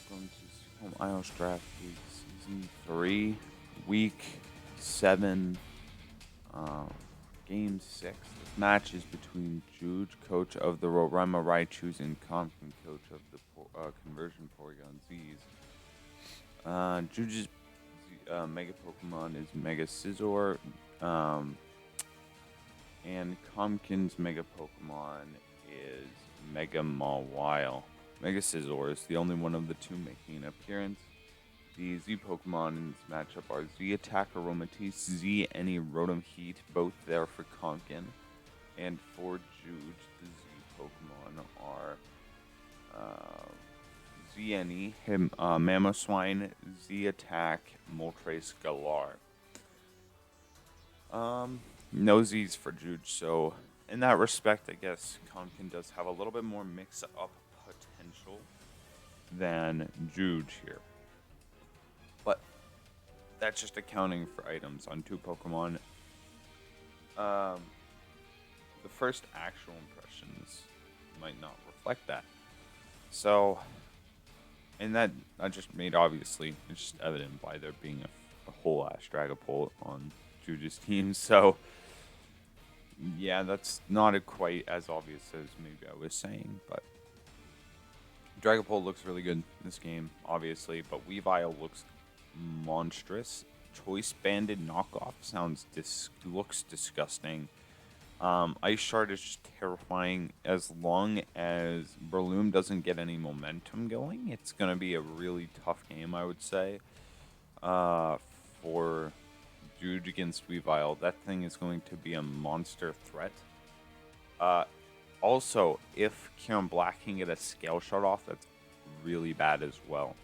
Welcome to Home Isles Draft League Season 3, Week 7, uh, Game 6. This match is between Juge, coach of the Roraima Raichus, and Compton, coach of the Conversion Porygon Z's. Juge's Mega Pokemon is Mega Scizor, and Compton's Mega Pokemon is Mega Mawile. Mega Scizor is the only one of the two making an appearance. The Z Pokemon in this matchup are Z Attack Aromatisse, Z Any Rotom Heat, both there for Conkin. And for Juge, the Z Pokemon are Z Any, Mamoswine, Z Attack, Moltres Galar. No Z's for Juge, so in that respect, I guess Conkin does have a little bit more mix-up potential than Juge here. But that's just accounting for items on two Pokemon. The first actual impressions might not reflect that. So, and that I just made obviously, it's just evident by there being a whole ass Dragapult on Juge's team. So, yeah, that's not quite as obvious as maybe I was saying, but Dragapult looks really good in this game, obviously, but Weavile looks monstrous. Choice Banded knockoff looks disgusting. Ice Shard is just terrifying. As long as Breloom doesn't get any momentum going, it's going to be a really tough game, I would say, for Juge against Weavile. That thing is going to be a monster threat. Also, if Kyurem Black can get a Scale Shard off, that's really bad as well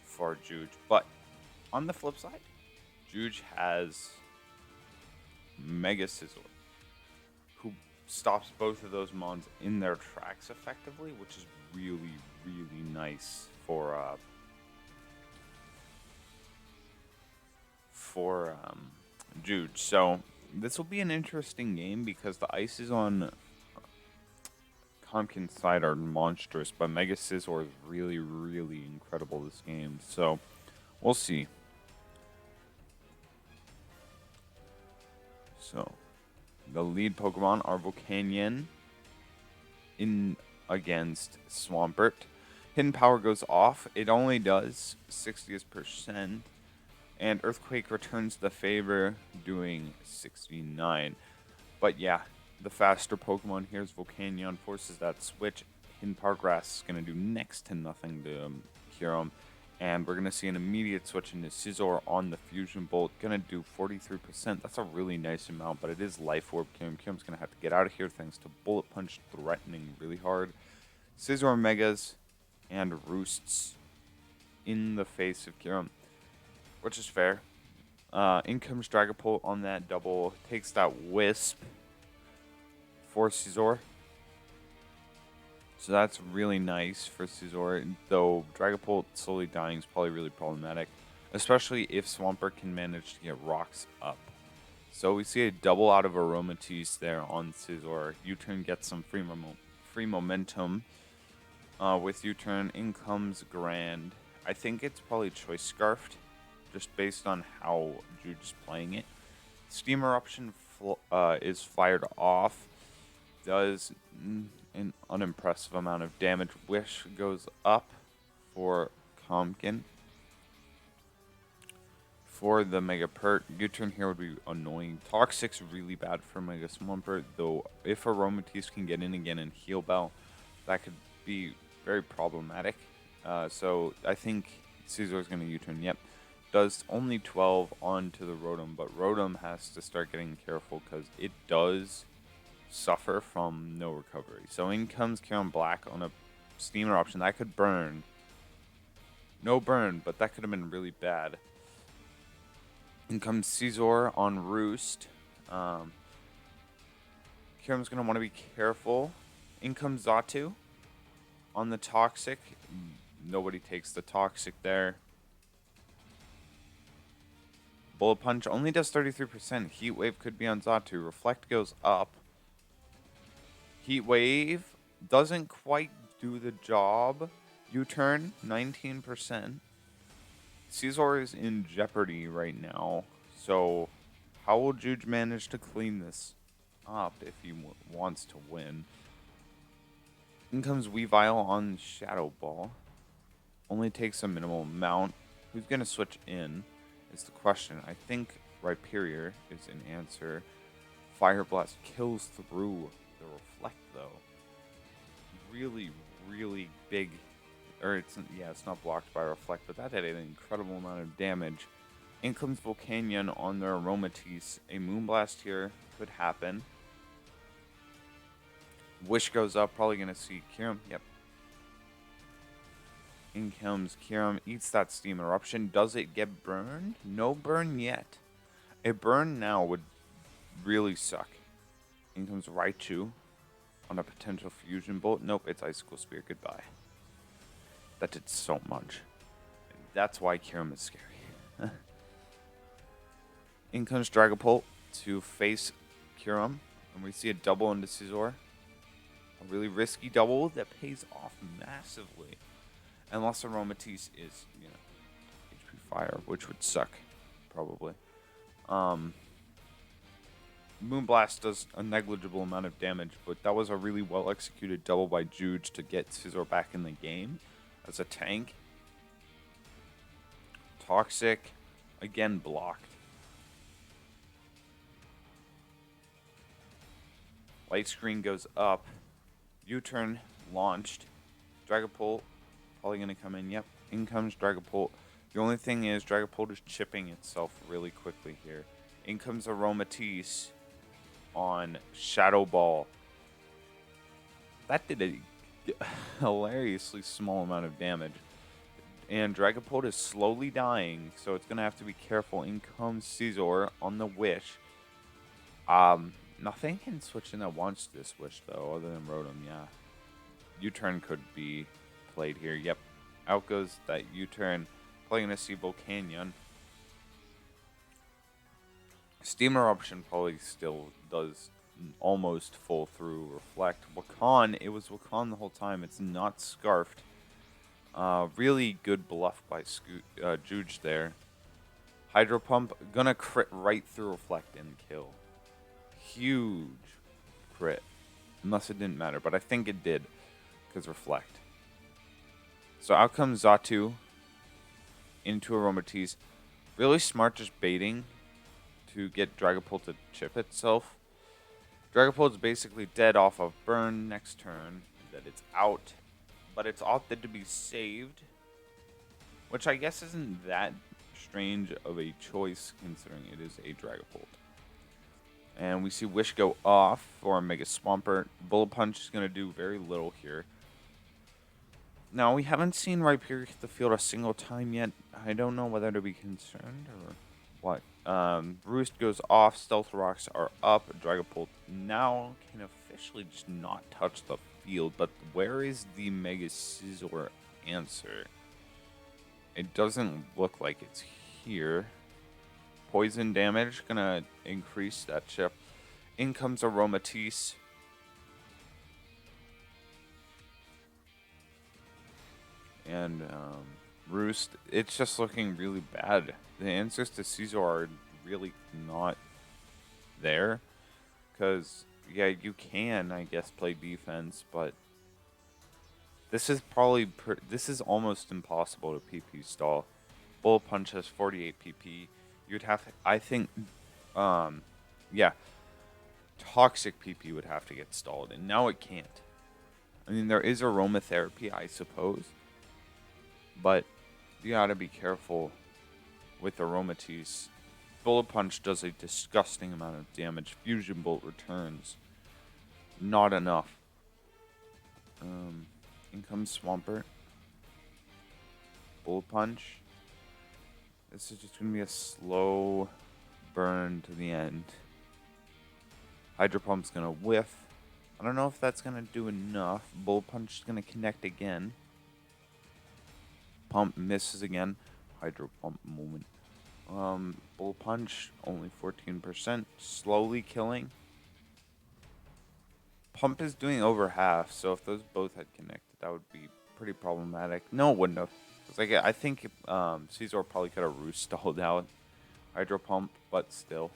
for Juge. But on the flip side, Juge has Mega Scizor, who stops both of those mons in their tracks effectively, which is really, really nice for Juge. So this will be an interesting game because the ices on Compkin's side are monstrous, but Mega Scizor is really, really incredible this game. So we'll see. So the lead Pokemon are Volcanion in against Swampert. Hidden Power goes off. It only does 60%. And Earthquake returns the favor, doing 69. But yeah, the faster Pokemon here is Volcanion, forces that switch. Hidden Power Grass is going to do next to nothing to Kyurem. And we're going to see an immediate switch into Scizor on the Fusion Bolt. Going to do 43%. That's a really nice amount, but it is Life Orb Kyurem. Kyurem's going to have to get out of here thanks to Bullet Punch threatening really hard. Scizor Megas and Roosts in the face of Kyurem, which is fair. In comes Dragapult on that double. Takes that Wisp for Scizor. So that's really nice for Scizor, though Dragapult slowly dying is probably really problematic, especially if Swampert can manage to get rocks up. So we see a double out of Aromatisse there on Scizor. U-turn gets some free momentum. With U-turn, in comes Grand. I think it's probably Choice Scarfed, just based on how Juge is playing it. Steam Eruption is fired off. Does an unimpressive amount of damage. Wish goes up for Compkin. For the Mega Pert, U-turn here would be annoying. Toxic's really bad for Mega Swampert, though if Aromatisse can get in again and Heal Bell, that could be very problematic. So I think Scizor's going to U-turn. Yep. Does only 12 onto the Rotom, but Rotom has to start getting careful because it does suffer from no recovery. So in comes Kyurem Black on a Steam Eruption. That could burn. No burn, but that could have been really bad. In comes Scizor on Roost. Kyurem's going to want to be careful. In comes Xatu on the Toxic. Nobody takes the Toxic there. Bullet Punch only does 33%. Heat Wave could be on Xatu. Reflect goes up. Heat Wave doesn't quite do the job. U-turn, 19%. Caesar is in jeopardy right now. So how will Juge manage to clean this up if he wants to win? In comes Weavile on Shadow Ball. Only takes a minimal amount. Who's going to switch in is the question. I think Rhyperior is an answer. Fire Blast kills through the Reflect, though. Really, really big. Or it's not blocked by Reflect, but that did an incredible amount of damage. In comes Volcanion on their Aromatisse. A Moonblast here could happen. Wish goes up, probably going to see Kyurem. Yep. In comes Kyurem, eats that Steam Eruption. Does it get burned? No burn yet. A burn now would really suck. In comes Raichu on a potential Fusion Bolt. Nope, it's Icicle Spear. Goodbye. That did so much. That's why Kyurem is scary. In comes Dragapult to face Kyurem. And we see a double into Caesar. A really risky double that pays off massively. Unless Aromatisse is, HP Fire, which would suck, probably. Moonblast does a negligible amount of damage, but that was a really well-executed double by Juge to get Caesar back in the game as a tank. Toxic, again blocked. Light screen goes up. U-turn launched. Dragapult probably going to come in. Yep, in comes Dragapult. The only thing is Dragapult is chipping itself really quickly here. In comes Aromatisse on Shadow Ball. That did a hilariously small amount of damage. And Dragapult is slowly dying, so it's going to have to be careful. In comes Caesar on the Wish. Nothing can switch in that wants this Wish, though, other than Rotom, yeah. U-turn could be played here. Yep. Out goes that U-turn. Probably going to see Volcanion. Steam Eruption probably still does almost full through Reflect. Wakan, it was Wakan the whole time. It's not Scarfed. Really good bluff by Juge there. Hydro Pump, gonna crit right through Reflect and kill. Huge crit. Unless it didn't matter, but I think it did. Because Reflect. So out comes Xatu into Aromatisse. Really smart just baiting to get Dragapult to chip itself. Dragapult's basically dead off of burn next turn. That it's out. But it's opted to be saved. Which I guess isn't that strange of a choice considering it is a Dragapult. And we see Wish go off for a Mega Swampert. Bullet Punch is going to do very little here. Now, we haven't seen Rhyperior hit the field a single time yet. I don't know whether to be concerned or what. Roost goes off. Stealth Rocks are up. Dragapult now can officially just not touch the field. But where is the Mega Scizor answer? It doesn't look like it's here. Poison damage, gonna increase that chip. In comes Aromatisse. And Roost, it's just looking really bad. The answers to Caesar are really not there. Because, yeah, you can, I guess, play defense, but this is probably, this is almost impossible to PP stall. Bullet Punch has 48 PP. You'd have, I think, yeah, Toxic PP would have to get stalled, and now it can't. I mean, there is aromatherapy, I suppose, but you gotta be careful with Aromatisse. Bullet Punch does a disgusting amount of damage. Fusion Bolt returns. Not enough. In comes Swampert. Bullet Punch. This is just going to be a slow burn to the end. Hydro Pump's going to whiff. I don't know if that's going to do enough. Bullet Punch is going to connect again. Pump misses again. Hydro Pump moment. Bullet Punch, only 14%. Slowly killing. Pump is doing over half, so if those both had connected, that would be pretty problematic. No, it wouldn't have. It's like I think Caesar probably could have roost stalled out Hydro Pump, but still,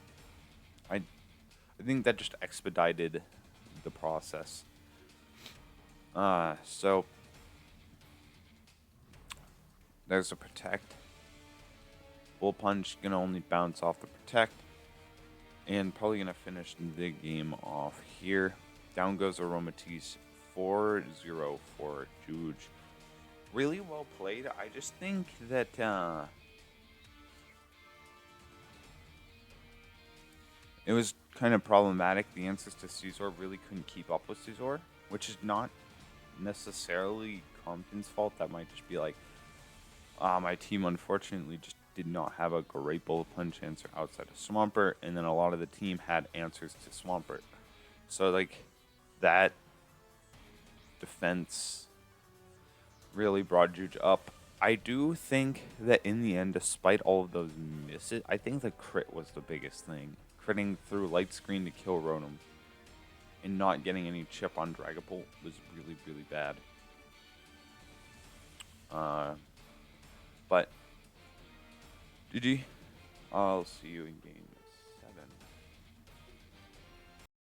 I think that just expedited the process. So there's a Protect. Bull Punch gonna only bounce off the Protect, and probably gonna finish the game off here. Down goes Aromatisse, 4-0 for Juge. Really well played. I just think that it was kind of problematic. The answers to Caesar really couldn't keep up with Caesar, which is not necessarily Compton's fault. That might just be like, my team unfortunately just did not have a great Bullet Punch answer outside of Swampert, and then a lot of the team had answers to Swampert. So, like, that defense really brought Juge up. I do think that in the end, despite all of those misses, I think the crit was the biggest thing. Critting through Light Screen to kill Rotom and not getting any chip on Dragapult was really, really bad. But GG. I'll see you in game.